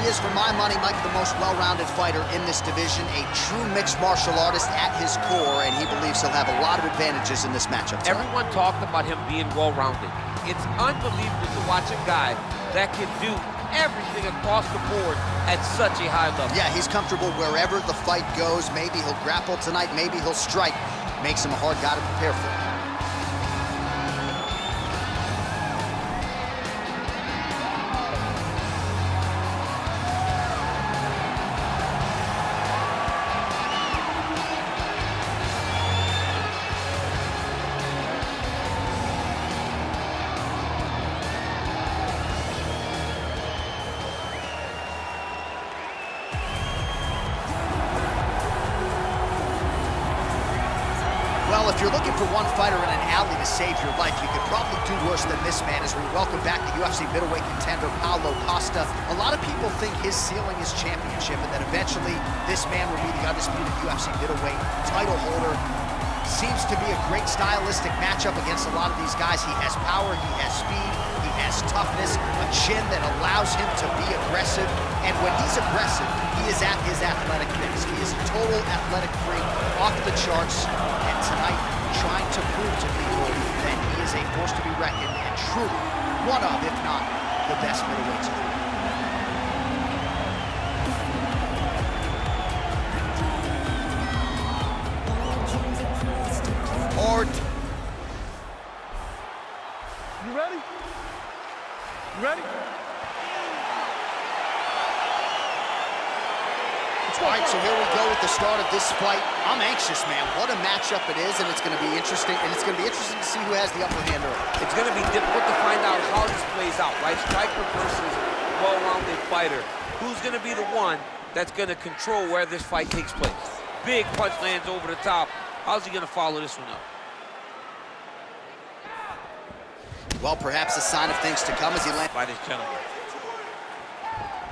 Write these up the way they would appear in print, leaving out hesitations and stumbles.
is, for my money, Mike, the most well-rounded fighter in this division, a true mixed martial artist at his core, and he believes he'll have a lot of advantages in this matchup tonight. Everyone talked about him being well-rounded. It's unbelievable to watch a guy that can do everything across the board at such a high level. Yeah, he's comfortable wherever the fight goes. Maybe he'll grapple tonight, maybe he'll strike. Makes him a hard guy to prepare for. Well, if you're looking for one fighter in an alley to save your life, you could probably do worse than this man as we welcome back the UFC middleweight contender, Paulo Costa. A lot of people think his ceiling is championship and that eventually this man will be the undisputed UFC middleweight title holder. Seems to be a great stylistic matchup against a lot of these guys. He has power, he has speed, he has toughness, a chin that allows him to be aggressive. And when he's aggressive, he is at his athletic best. He is a total athletic freak, off the charts. And tonight, trying to prove to people that he is a force to be reckoned and truly one of, if not, the best middleweights in the world. You ready? You ready? All right, so here we go with the start of this fight. I'm anxious, man. What a matchup it is, and it's going to be interesting. And it's going to be interesting to see who has the upper hand early. It's going to be difficult to find out how this plays out, right? Striker versus well-rounded fighter. Who's going to be the one that's going to control where this fight takes place? Big punch lands over the top. How's he going to follow this one up? Well, perhaps a sign of things to come as he lands. By this gentleman.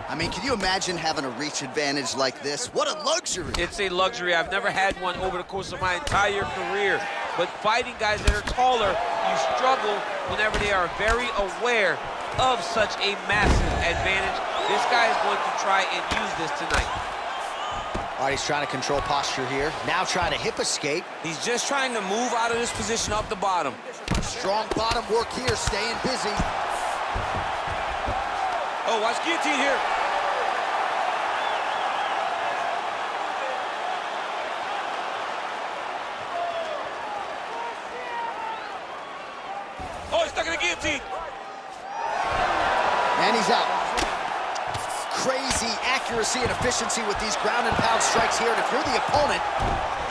I mean, can you imagine having a reach advantage like this? What a luxury. It's a luxury. I've never had one over the course of my entire career. But fighting guys that are taller, you struggle whenever they are very aware of such a massive advantage. This guy is going to try and use this tonight. All right, he's trying to control posture here. Now trying to hip escape. He's just trying to move out of this position up the bottom. Strong bottom work here, staying busy. Oh, watch guillotine here. Oh, he's stuck in the guillotine. And he's out. Crazy accuracy and efficiency with these ground and pound strikes here. And if you're the opponent,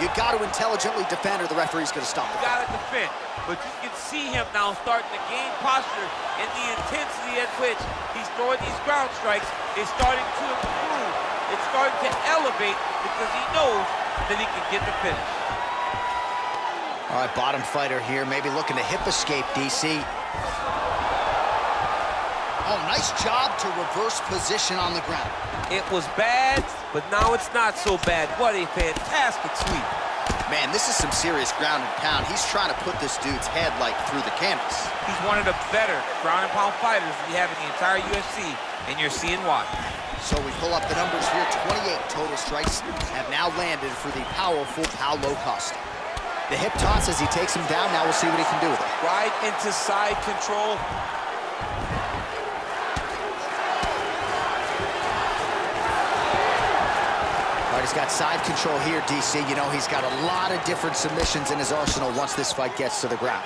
you got to intelligently defend or the referee's going to stop it. You got to defend. But you can see him now starting to gain posture, and the intensity at which he's throwing these ground strikes is starting to improve. It's starting to elevate because he knows that he can get the finish. All right, bottom fighter here, maybe looking to hip escape, DC. Oh, nice job to reverse position on the ground. It was bad, but now it's not so bad. What a fantastic sweep. Man, this is some serious ground and pound. He's trying to put this dude's head, like, through the canvas. He's one of the better ground and pound fighters we have in the entire UFC, and you're seeing why. So we pull up the numbers here. 28 total strikes have now landed for the powerful Paulo Costa. The hip toss as he takes him down. Now we'll see what he can do with it. Right into side control. All right, he's got side control here, DC. You know, he's got a lot of different submissions in his arsenal once this fight gets to the ground.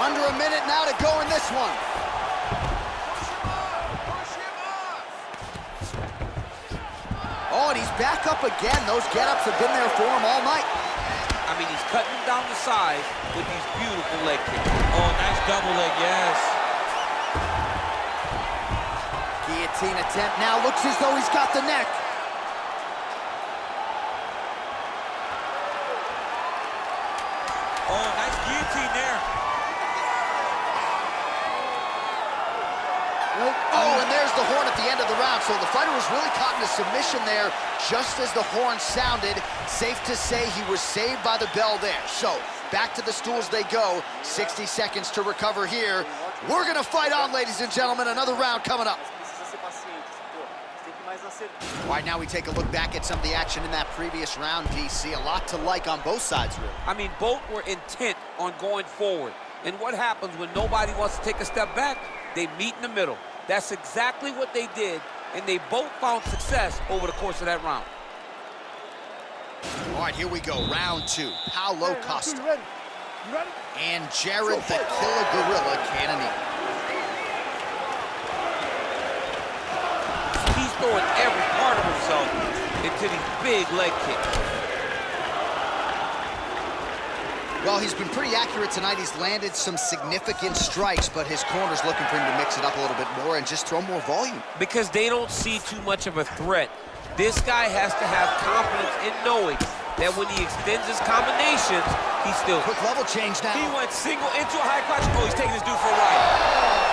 Under a minute now to go in this one. Oh, and he's back up again. Those get-ups have been there for him all night. I mean, he's cutting him down the sides with these beautiful leg kicks. Oh, nice double leg, yes. Guillotine attempt now. Looks as though he's got the neck. Oh, nice guillotine there. Oh, and there's the horn at the end of the round. So the fighter was really caught in a submission there just as the horn sounded. Safe to say he was saved by the bell there. So back to the stools they go. 60 seconds to recover here. We're gonna fight on, ladies and gentlemen. Another round coming up. All right, now we take a look back at some of the action in that previous round, DC. A lot to like on both sides, really. I mean, both were intent on going forward. And what happens when nobody wants to take a step back? They meet in the middle. That's exactly what they did, and they both found success over the course of that round. All right, here we go. Round two. Paulo Costa. You ready? You ready? And Jared the Killer Gorilla Cannonier. He's throwing every part of himself into these big leg kicks. Well, he's been pretty accurate tonight. He's landed some significant strikes, but his corner's looking for him to mix it up a little bit more and just throw more volume. Because they don't see too much of a threat. This guy has to have confidence in knowing that when he extends his combinations, he's still... Quick level change now. He went single into a high crotch. Oh, he's taking this dude for a ride.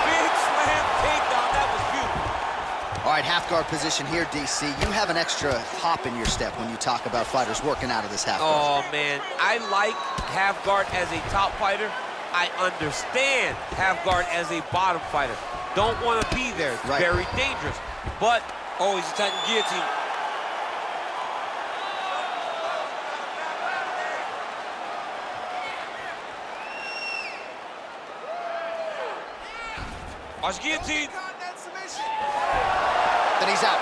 Big slam takedown. That was beautiful. All right, half guard position here, DC. You have an extra hop in your step when you talk about fighters working out of this half guard. Oh, man. I like half guard as a top fighter. I understand half guard as a bottom fighter. Don't want to be there. It's right. Very dangerous. But... Oh, he's attacking guillotine. Watch guillotine. Then he's out.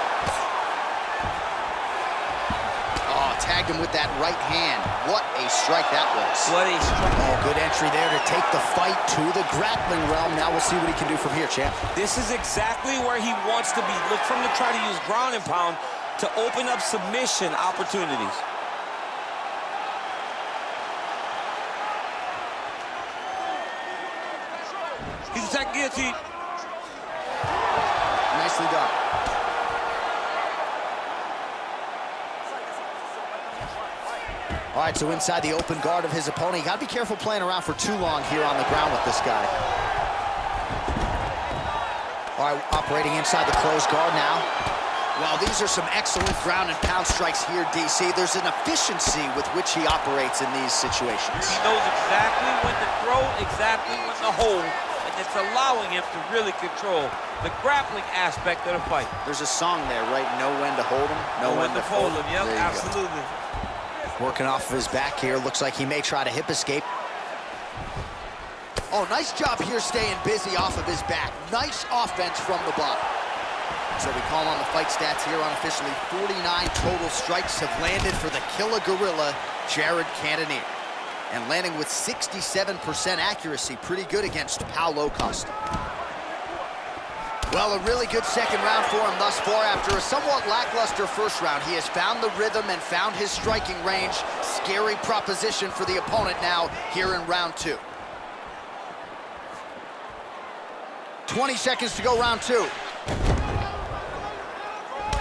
Oh, tagged him with that right hand. What a strike that was. What a strike. Oh, good entry there to take the fight to the grappling realm. Now we'll see what he can do from here, champ. This is exactly where he wants to be. Look for him to try to use ground and pound to open up submission opportunities. He's attacking guillotine. Nicely done. All right, so inside the open guard of his opponent. You got to be careful playing around for too long here on the ground with this guy. All right, operating inside the closed guard now. Well, these are some excellent ground and pound strikes here, DC. There's an efficiency with which he operates in these situations. He knows exactly when to throw, exactly when to hold, and it's allowing him to really control the grappling aspect of the fight. There's a song there, right? Know when to hold him, know when to fold him. Yep, There you go. absolutely. Working off of his back here. Looks like he may try to hip escape. Oh, nice job here staying busy off of his back. Nice offense from the bottom. So we call on the fight stats here unofficially. 49 total strikes have landed for the Killer Gorilla, Jared Cannonier. And landing with 67% accuracy. Pretty good against Paulo Costa. Well, a really good second round for him thus far. After a somewhat lackluster first round, he has found the rhythm and found his striking range. Scary proposition for the opponent now here in round two. 20 seconds to go, round two.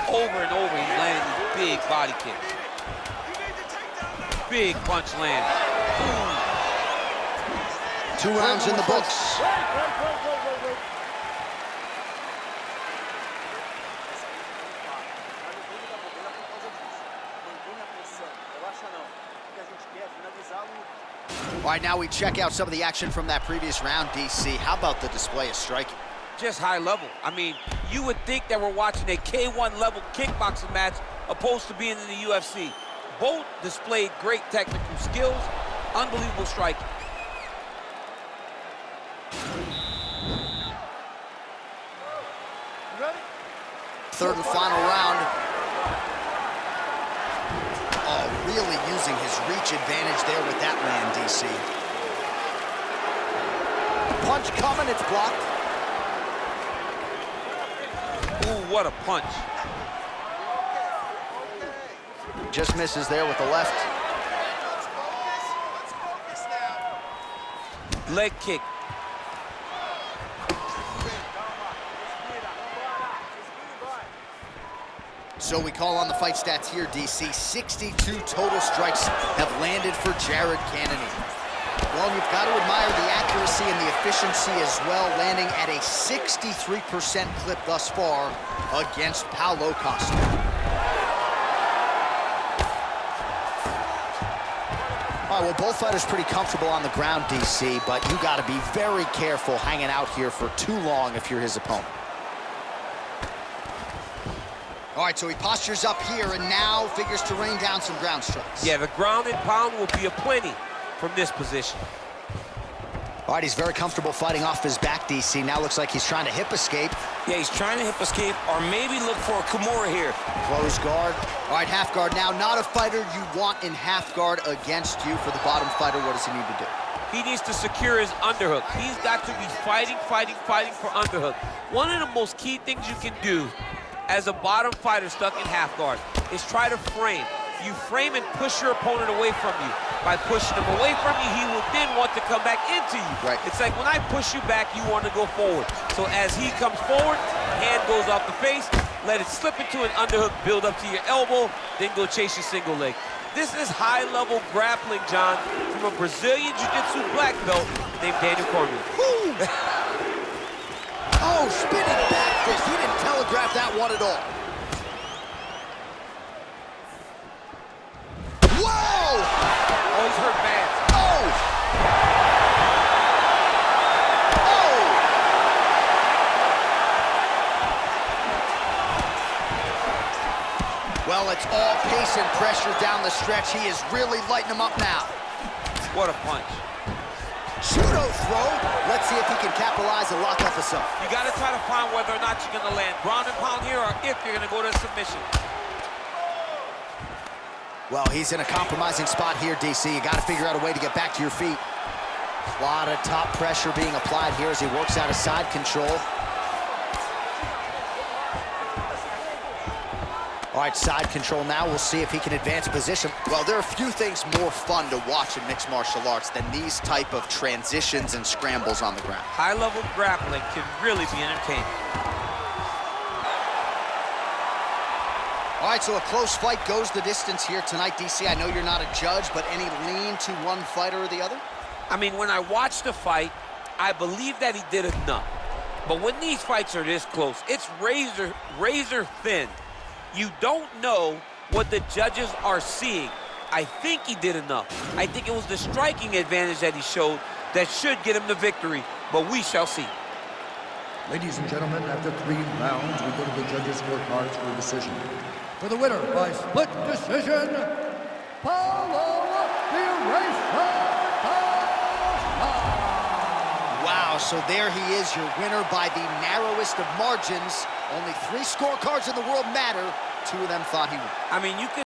Over and over, he's landing these big body kicks. Big punch land. Ooh. 2 rounds in the books. Wait. All right, now we check out some of the action from that previous round, DC. How about the display of striking? Just high level. I mean, you would think that we're watching a K1 level kickboxing match opposed to being in the UFC. Both displayed great technical skills, unbelievable striking. You ready? Third and final round. Oh, really using his reach advantage there with that land, DC. Punch coming, it's blocked. Ooh, what a punch. Just misses there with the left. Leg kick. So we call on the fight stats here, DC. 62 total strikes have landed for Jared Cannonier. Well, you've got to admire the accuracy and the efficiency as well, landing at a 63% clip thus far against Paulo Costa. All All right, well, both fighters pretty comfortable on the ground, DC, but you got to be very careful hanging out here for too long if you're his opponent. All right, so he postures up here and now figures to rain down some ground strikes. Yeah, the ground and pound will be aplenty from this position. All right, he's very comfortable fighting off his back, DC. Now looks like he's trying to hip escape. Yeah, he's trying to hip escape or maybe look for a Kimura here. Close guard. All right, half guard now. Not a fighter you want in half guard against you. For the bottom fighter, what does he need to do? He needs to secure his underhook. He's got to be fighting for underhook. One of the most key things you can do as a bottom fighter stuck in half guard is try to frame. You frame and push your opponent away from you. By pushing him away from you, he will then want to come back into you. Right. It's like when I push you back, you want to go forward. So as he comes forward, hand goes off the face, let it slip into an underhook, build up to your elbow, then go chase your single leg. This is high-level grappling, John, from a Brazilian Jiu-Jitsu black belt named Daniel Cormier. Oh, spinning back fist. He didn't telegraph that one at all. Whoa! Oh, he's hurt bad. Oh! Oh! Well, it's all pace and pressure down the stretch. He is really lighting him up now. What a punch. Judo throw. Let's see if he can capitalize and lock up himself. You got to try to find whether or not you're going to land ground and pound here or if you're going to go to submission. Well, he's in a compromising spot here, DC. You got to figure out a way to get back to your feet. A lot of top pressure being applied here as he works out of side control. All right, side control now. We'll see if he can advance position. Well, there are few things more fun to watch in mixed martial arts than these type of transitions and scrambles on the ground. High-level grappling can really be entertaining. All right, so a close fight goes the distance here tonight, DC. I know you're not a judge, but any lean to one fighter or the other? I mean, when I watched the fight, I believe that he did enough. But when these fights are this close, it's razor thin. You don't know what the judges are seeing. I think he did enough. I think it was the striking advantage that he showed that should get him the victory, but we shall see. Ladies and gentlemen, after 3 rounds, we go to the judges' scorecards for a decision. For the winner by split decision, Paulo Wow, so there he is, your winner by the narrowest of margins. Only 3 scorecards in the world matter. 2 of them thought he would. I mean, you could